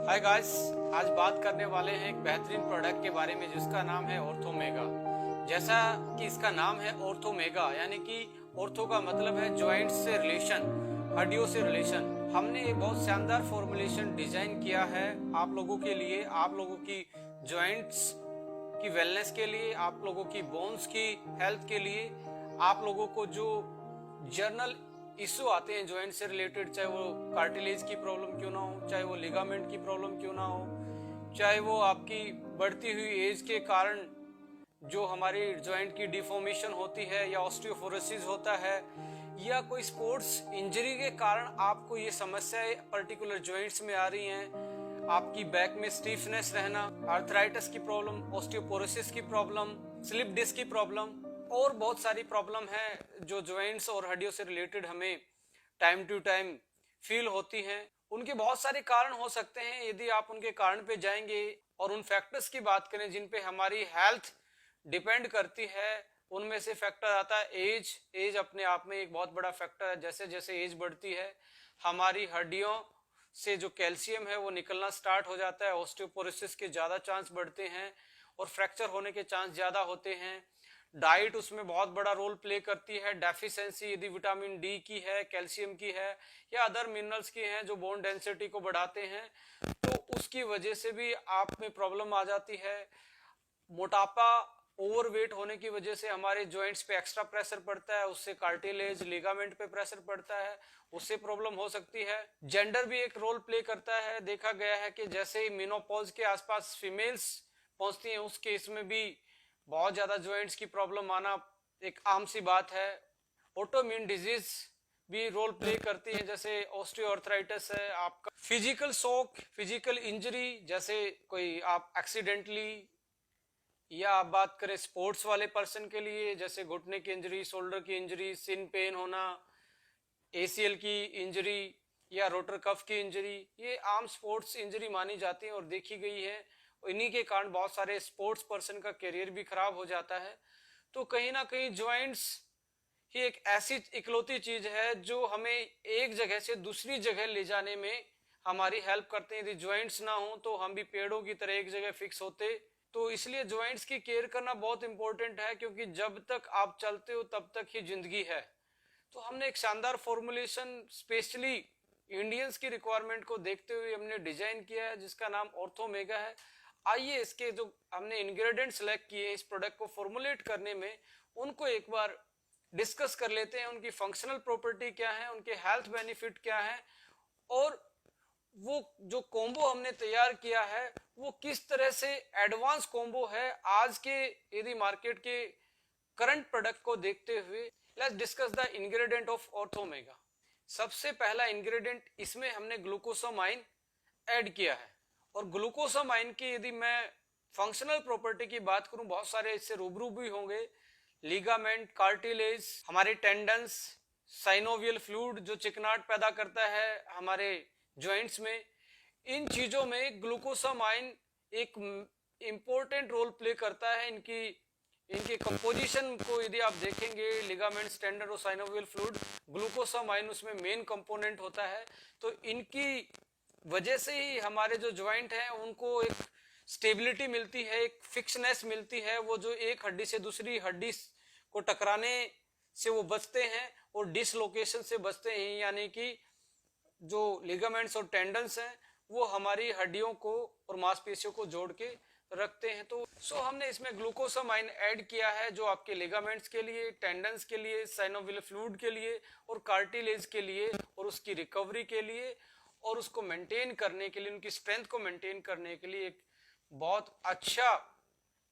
Hi guys, आज बात करने वाले हैं एक बेहतरीन प्रोडक्ट के बारे में जिसका नाम है ऑर्थोमेगा। जैसा कि इसका नाम है ऑर्थोमेगा, यानी कि ऑर्थो का मतलब है जॉइंट से रिलेशन, हड्डियों से रिलेशन। हमने एक बहुत शानदार फॉर्मुलेशन डिजाइन किया है आप लोगों के लिए, आप लोगों की जॉइंट्स की वेलनेस के लिए, आप लोगों की बोन्स की हेल्थ के लिए, आप लोगों को जो जर्नल इश्यू आते हैं जॉइंट से रिलेटेड, चाहे वो कार्टिलेज की प्रॉब्लम क्यों ना हो, चाहे वो लिगामेंट की प्रॉब्लम क्यों ना हो, चाहे वो आपकी बढ़ती हुई एज के कारण जो हमारी जॉइंट की डिफॉर्मेशन होती है या ऑस्टियोपोरोसिस होता है, या कोई स्पोर्ट्स इंजरी के कारण आपको ये समस्याएं पर्टिकुलर जॉइंट्स में आ रही हैं, आपकी बैक में स्टीफनेस रहना, आर्थराइटिस की प्रॉब्लम, ऑस्टियोपोरोसिस की प्रॉब्लम, स्लिप डिस्क की प्रॉब्लम और बहुत सारी प्रॉब्लम है जो जॉइंट्स और हड्डियों से रिलेटेड हमें टाइम टू टाइम फील होती हैं। उनके बहुत सारे कारण हो सकते हैं। यदि आप उनके कारण पे जाएंगे और उन फैक्टर्स की बात करें जिन पे हमारी हेल्थ डिपेंड करती है, उनमें से फैक्टर आता है एज। एज अपने आप में एक बहुत बड़ा फैक्टर है। जैसे जैसे एज बढ़ती है हमारी हड्डियों से जो कैल्शियम है वो निकलना स्टार्ट हो जाता है, ऑस्टियोपोरोसिस के ज्यादा चांस बढ़ते हैं और फ्रैक्चर होने के चांस ज्यादा होते हैं। डाइट उसमें बहुत बड़ा रोल प्ले करती है। डेफिशिएंसी यदि विटामिन डी की है, कैल्शियम की है या अदर मिनरल्स की है जो बोन डेंसिटी को बढ़ाते हैं, तो उसकी वजह से भी आप में प्रॉब्लम आ जाती है। मोटापा, ओवरवेट होने की वजह से हमारे जॉइंट्स पे एक्स्ट्रा प्रेशर पड़ता है, उससे कार्टिलेज लिगामेंट पे प्रेशर पड़ता है, उससे प्रॉब्लम हो सकती है। जेंडर भी एक रोल प्ले करता है। देखा गया है कि जैसे ही मेनोपॉज के आसपास फीमेल्स पहुंचती हैं उस केस में भी बहुत ज्यादा जॉइंट्स की प्रॉब्लम आना एक आम सी बात है। ऑटोइम्यून डिजीज भी रोल प्ले करती है, जैसे ऑस्टियोआर्थराइटिस है। आपका फिजिकल शॉक, फिजिकल इंजरी, जैसे कोई आप एक्सीडेंटली, या आप बात करें स्पोर्ट्स वाले पर्सन के लिए जैसे घुटने की इंजरी, शोल्डर की इंजरी, सिन पेन होना, एसीएल की इंजरी या रोटर कफ की इंजरी, ये आम स्पोर्ट्स इंजरी मानी जाती है और देखी गई है। इन्हीं के कारण बहुत सारे स्पोर्ट्स पर्सन का करियर भी खराब हो जाता है। तो कहीं ना कहीं जॉइंट्स ही एक ऐसी इकलौती चीज है जो हमें एक जगह से दूसरी जगह ले जाने में हमारी हेल्प करते हैं। यदि जॉइंट्स ना हो तो हम भी पेड़ों की तरह एक जगह फिक्स होते। तो इसलिए जॉइंट्स की केयर करना बहुत इंपॉर्टेंट है, क्योंकि जब तक आप चलते हो तब तक ही जिंदगी है। तो हमने एक शानदार फॉर्मुलेशन स्पेशली इंडियंस की रिक्वायरमेंट को देखते हुए हमने डिजाइन किया है जिसका नाम ऑर्थोमेगा है। आइए इसके जो हमने इंग्रेडिएंट सेलेक्ट किए इस प्रोडक्ट को फॉर्मुलेट करने में, उनको एक बार डिस्कस कर लेते हैं। उनकी फंक्शनल प्रॉपर्टी क्या है, उनके हेल्थ बेनिफिट क्या है, और वो जो कॉम्बो हमने तैयार किया है वो किस तरह से एडवांस कॉम्बो है आज के यदि मार्केट के करंट प्रोडक्ट को देखते हुए। Let's discuss the ingredient of Orthomega. सबसे पहला इंग्रेडिएंट, इसमें हमने ग्लूकोसामाइन ऐड किया है। और ग्लूकोसामाइन की यदि मैं फंक्शनल प्रॉपर्टी की बात करूं, बहुत सारे इससे रूबरू भी होंगे। लिगामेंट, कार्टिलेज, हमारे टेंडन्स, साइनोवियल फ्लूइड जो चिकनाट पैदा करता है हमारे जॉइंट्स में, इन चीजों में ग्लूकोसामाइन एक इंपॉर्टेंट रोल प्ले करता है। इनकी इनके कंपोजिशन को यदि आप देखेंगे, लिगामेंट्स, टेंडन और साइनोवियल फ्लूइड, ग्लूकोसामाइन उसमें मेन कंपोनेंट होता है। तो इनकी वजह से ही हमारे जो जॉइंट हैं उनको एक स्टेबिलिटी मिलती है, एक फिक्सनेस मिलती है। वो जो एक हड्डी से दूसरी हड्डी को टकराने से वो बचते हैं और डिसलोकेशन से बचते हैं, यानी कि जो लिगामेंट्स और टेंडन्स हैं वो हमारी हड्डियों को और मांसपेशियों को जोड़ के रखते हैं। तो हमने इसमें ग्लूकोसामाइन ऐड किया है जो आपके लिगामेंट्स के लिए, टेंडन्स के लिए, साइनोवियल फ्लूइड के लिए और कार्टिलेज के लिए और उसकी रिकवरी के लिए और उसको मेंटेन करने के लिए, उनकी स्ट्रेंथ को मेंटेन करने के लिए एक बहुत अच्छा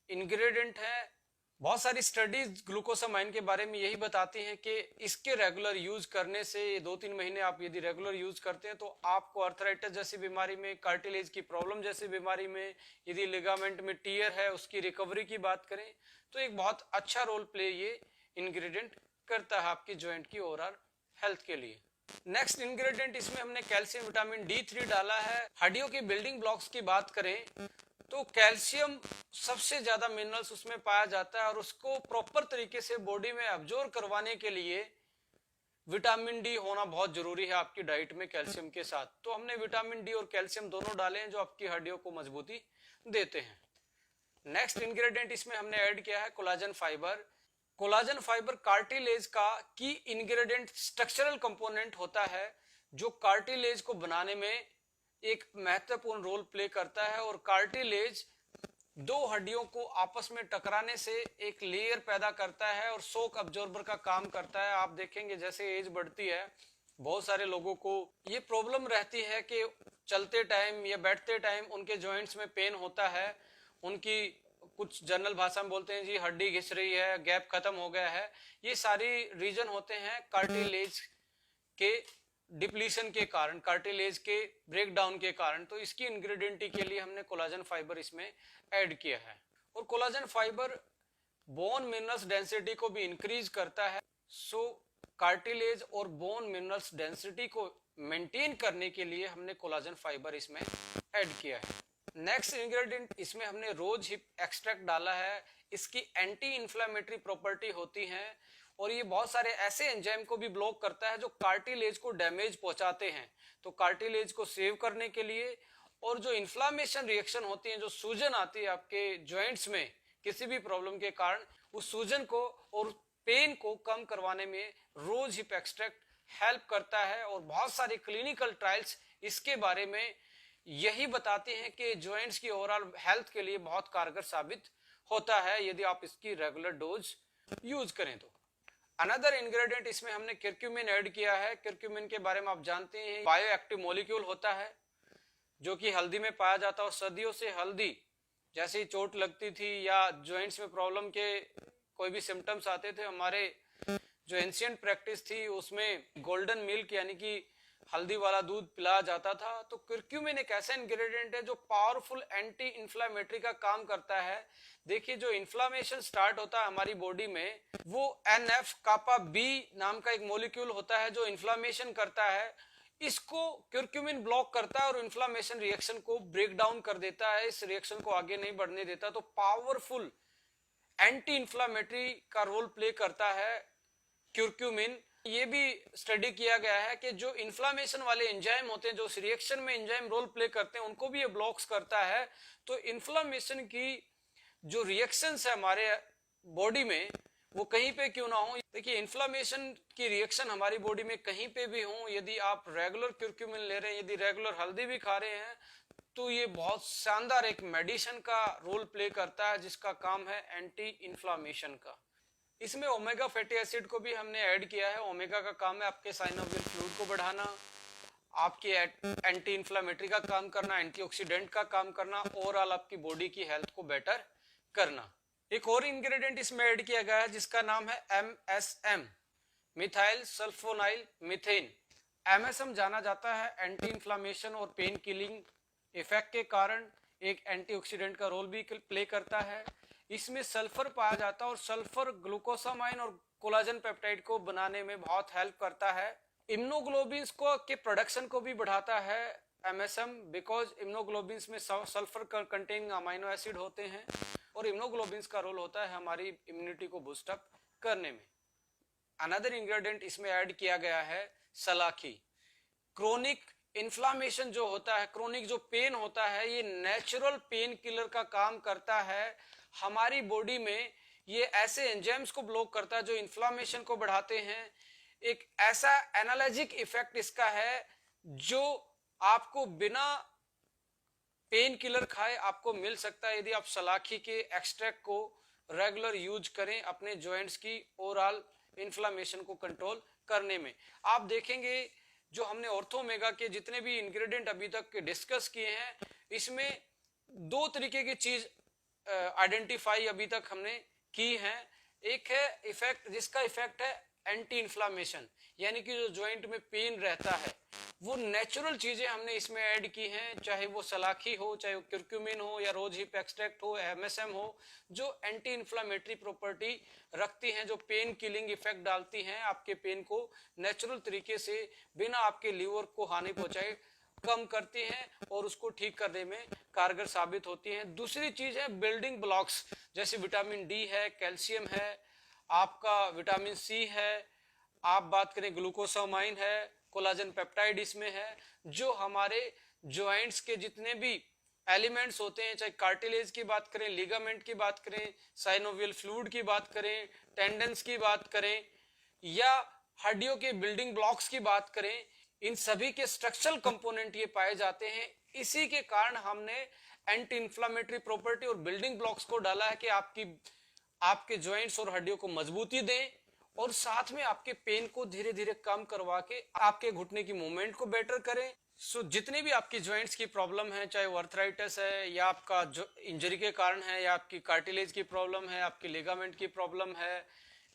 इंग्रेडिएंट है। बहुत सारी स्टडीज ग्लूकोसामाइन के बारे में यही बताती हैं कि इसके रेगुलर यूज करने से 2-3 महीने आप यदि रेगुलर यूज करते हैं तो आपको आर्थराइटिस जैसी बीमारी में, कार्टिलेज की प्रॉब्लम जैसी बीमारी में, यदि लिगामेंट में टियर है उसकी रिकवरी की बात करें तो एक बहुत अच्छा रोल प्ले ये इंग्रेडिएंट करता है आपकी जॉइंट की ओवरऑल हेल्थ के लिए। नेक्स्ट इंग्रेडिएंट, इसमें हमने कैल्शियम विटामिन D3 डाला है। हड्डियों की बिल्डिंग ब्लॉक्स की बात करें तो कैल्शियम सबसे ज्यादा मिनरल्स उसमें पाया जाता है और उसको प्रॉपर तरीके से बॉडी में अब्जॉर्ब करवाने के लिए विटामिन डी होना बहुत जरूरी है आपकी डाइट में कैल्शियम के साथ। तो हमने विटामिन डी और कैल्शियम दोनों डाले हैं जो आपकी हड्डियों को मजबूती देते हैं। नेक्स्ट इंग्रेडिएंट इसमें हमने ऐड किया है collagen fibre. Collagen fibre cartilage का की इंग्रेडिएंट स्ट्रक्चरल कंपोनेंट होता है जो कार्टिलेज को बनाने में एक महत्वपूर्ण रोल प्ले करता है, और कार्टिलेज दो हड्डियों को आपस में टकराने से एक लेयर पैदा करता है और शॉक अब्जॉर्बर का काम करता है। आप देखेंगे जैसे एज बढ़ती है बहुत सारे लोगों को ये प्रॉब्लम रहती है कि चलते टाइम या बैठते टाइम उनके जॉइंट्स में पेन होता है। उनकी कुछ जनरल भाषा में बोलते हैं जी हड्डी घिस रही है, गैप खत्म हो गया है। ये सारी रीजन होते हैं कार्टिलेज के डिप्लीशन के कारण, कार्टिलेज के ब्रेकडाउन के कारण। तो इसकी इंग्रेडिएंट के लिए हमने कोलाजन फाइबर इसमें ऐड किया है। और collagen fibre bone minerals density को भी इंक्रीज करता है। सो कार्टिलेज और बोन मिनरल्स डेंसिटी को मेंटेन करने के लिए हमने कोलाजन फाइबर इसमें ऐड किया है। नेक्स्ट इंग्रेडिएंट इसमें हमने रोज हिप एक्सट्रैक्ट डाला है। इसकी एंटी इंफ्लेमेटरी प्रॉपर्टी होती है और ये बहुत सारे ऐसे एंजाइम को भी ब्लॉक करता है जो कार्टिलेज को डैमेज पहुंचाते हैं। तो कार्टिलेज को सेव करने के लिए और जो इन्फ्लामेशन रिएक्शन होती है, जो सूजन आती है आपके जॉइंट्स में किसी भी प्रॉब्लम के कारण, उस सूजन को और पेन को कम करवाने में रोज हिप एक्सट्रैक्ट हेल्प करता है। और बहुत सारे क्लिनिकल ट्रायल्स इसके बारे में यही बताते हैं कि जॉइंट्स की ओवरऑल हेल्थ के लिए बहुत कारगर साबित होता है यदि आप इसकी रेगुलर डोज यूज करें तो। अनदर इंग्रेडिएंट इसमें हमने कर्क्यूमिन ऐड किया है। कर्क्यूमिन के बारे में आप जानते हैं बायो एक्टिव मॉलिक्यूल होता है जो कि हल्दी में पाया जाता है। और सदियों से हल्दी जैसे ही चोट लगती थी या जॉइंट्स में प्रॉब्लम के कोई भी सिम्टम्स आते थे, हमारे जो एंशिएंट प्रैक्टिस थी उसमें गोल्डन मिल्क यानी कि हल्दी वाला दूध पिलाया जाता था। तो कर्क्यूमिन एक ऐसा इंग्रेडिएंट है जो पावरफुल एंटी इंफ्लेमेटरी का काम करता है। देखिए जो इन्फ्लामेशन स्टार्ट होता है हमारी बॉडी में, वो NF कापा बी नाम का एक मॉलिक्यूल होता है जो इन्फ्लामेशन करता है। इसको कर्क्यूमिन ब्लॉक करता है और इन्फ्लामेशन रिएक्शन को ब्रेक डाउन कर देता है, इस रिएक्शन को आगे नहीं बढ़ने देता। तो पावरफुल एंटी इंफ्लामेटरी का रोल प्ले करता है कर्क्यूमिन। ये भी स्टडी किया गया है कि जो इन्फ्लामेशन वाले एंजाइम होते हैं, जो उस रिएक्शन में एंजाइम रोल प्ले करते हैं, उनको भी ये ब्लॉक्स करता है। तो इन्फ्लामेशन की जो रिएक्शंस है हमारे बॉडी में वो कहीं पे क्यों ना हो, देखिए इन्फ्लामेशन की रिएक्शन हमारी बॉडी में कहीं पे भी हो, यदि आप रेगुलर कर्क्यूमिन ले रहे हैं, यदि रेगुलर हल्दी भी खा रहे हैं, तो ये बहुत शानदार एक मेडिसिन का रोल प्ले करता है जिसका काम है एंटी इन्फ्लामेशन का। इसमें ओमेगा फैटी एसिड को भी हमने ऐड किया है। ओमेगा का काम है आपके साइनोवियल फ्लूइड को बढ़ाना, आपकी एंटी इन्फ्लामेटरी का काम करना, एंटीऑक्सीडेंट का काम करना, ओवरऑल आपकी बॉडी की हेल्थ को बेटर करना। एक और इंग्रेडिएंट इसमें ऐड किया गया है जिसका नाम है MSM, methyl sulfonyl methane. MSM जाना जाता है एंटी इन्फ्लामेशन और पेन किलिंग इफेक्ट के कारण एक एंटीऑक्सीडेंट का रोल भी प्ले करता है। इसमें सल्फर पाया जाता है और सल्फर ग्लूकोसामाइन और कोलाजन पेप्टाइड को बनाने में बहुत हेल्प करता है। इम्यूनोग्लोबिन्स को के प्रोडक्शन को भी बढ़ाता है MSM, बिकॉज इम्यूनोग्लोबिन्स में सल्फर कंटेनिंग अमाइनो एसिड होते हैं और इम्यूनोग्लोबिन्स का रोल होता है हमारी इम्यूनिटी को बूस्ट अप करने में। अनदर इंग्रेडिएंट इसमें ऐड किया गया है सलाखी। क्रोनिक इन्फ्लामेशन जो होता है, क्रोनिक जो पेन होता है, ये नेचुरल पेन किलर का काम करता है हमारी बॉडी में। ये ऐसे एंजाइम्स को ब्लॉक करता है जो इन्फ्लामेशन को बढ़ाते हैं। एक ऐसा एनालॉजिक इफेक्ट इसका है जो आपको बिना पेन किलर खाए आपको मिल सकता है यदि आप सलाखी के एक्सट्रैक्ट को रेगुलर यूज करें अपने जॉइंट्स की ओवरऑल इन्फ्लामेशन को कंट्रोल करने में। आप देखेंगे जो हमने ऑर्थोमेगा के जितने भी इंग्रेडिएंट अभी तक डिस्कस किए हैं, इसमें दो तरीके की चीज आइडेंटिफाई अभी तक हमने की है। एक है इफेक्ट जिसका इफेक्ट है एंटी इन्फ्लामेशन, यानी कि जो जॉइंट में पेन रहता है वो नेचुरल चीजें हमने इसमें ऐड की हैं, चाहे वो सलाखी हो, चाहे वो कर्क्यूमिन हो या रोज हिप एक्सट्रैक्ट हो, MSM हो, जो एंटी इन्फ्लामेटरी प्रॉपर्टी रखती हैं, जो पेन किलिंग इफेक्ट डालती हैं, आपके पेन को नेचुरल तरीके से बिना आपके लीवर को हानि पहुंचाए कम करती हैं और उसको ठीक करने में कारगर साबित होती हैं। दूसरी चीज है बिल्डिंग ब्लॉक्स, जैसे विटामिन डी है, कैल्शियम है, आपका विटामिन सी है, आप बात करें ग्लूकोसामाइन है, कोलाजन पेप्टाइड इसमें है, जो हमारे जॉइंट्स के जितने भी एलिमेंट्स होते हैं, चाहे कार्टिलेज की बात करें, लिगामेंट की बात करें, साइनोवियल फ्लूइड की बात करें, टेंडन्स की बात करें, या हड्डियों के बिल्डिंग ब्लॉक्स की बात करें, इन सभी के स्ट्रक्चरल कंपोनेंट ये पाए जाते हैं। इसी के कारण हमने एंटी इंफ्लामेटरी प्रॉपर्टी और बिल्डिंग ब्लॉक्स को डाला है कि आपके जॉइंट्स और हड्डियों को मजबूती दें और साथ में आपके पेन को धीरे धीरे कम करवा के आपके घुटने की मूवमेंट को बेटर करें। सो जितने भी आपकी जॉइंट्स की प्रॉब्लम है, चाहे वो अर्थराइटिस है या आपका जो इंजरी के कारण है, या आपकी कार्टिलेज की प्रॉब्लम है, आपकी लिगामेंट की प्रॉब्लम है,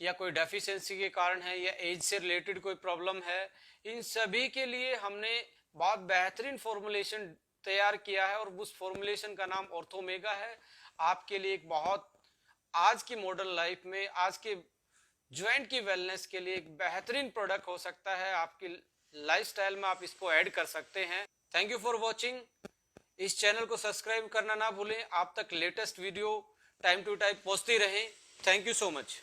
या कोई डेफिशिएंसी के कारण है, या एज से रिलेटेड कोई प्रॉब्लम है, इन सभी के लिए हमने बहुत बेहतरीन फॉर्मुलेशन तैयार किया है और उस फॉर्मुलेशन का नाम ऑर्थोमेगा है। आपके लिए एक बहुत आज की मॉडर्न लाइफ में, आज के ज्वाइंट की वेलनेस के लिए एक बेहतरीन प्रोडक्ट हो सकता है। आपकी लाइफस्टाइल में आप इसको ऐड कर सकते हैं। Thank you for watching. इस चैनल को सब्सक्राइब करना ना भूलें। आप तक latest video time to time पहुंचती रहें। Thank you so much.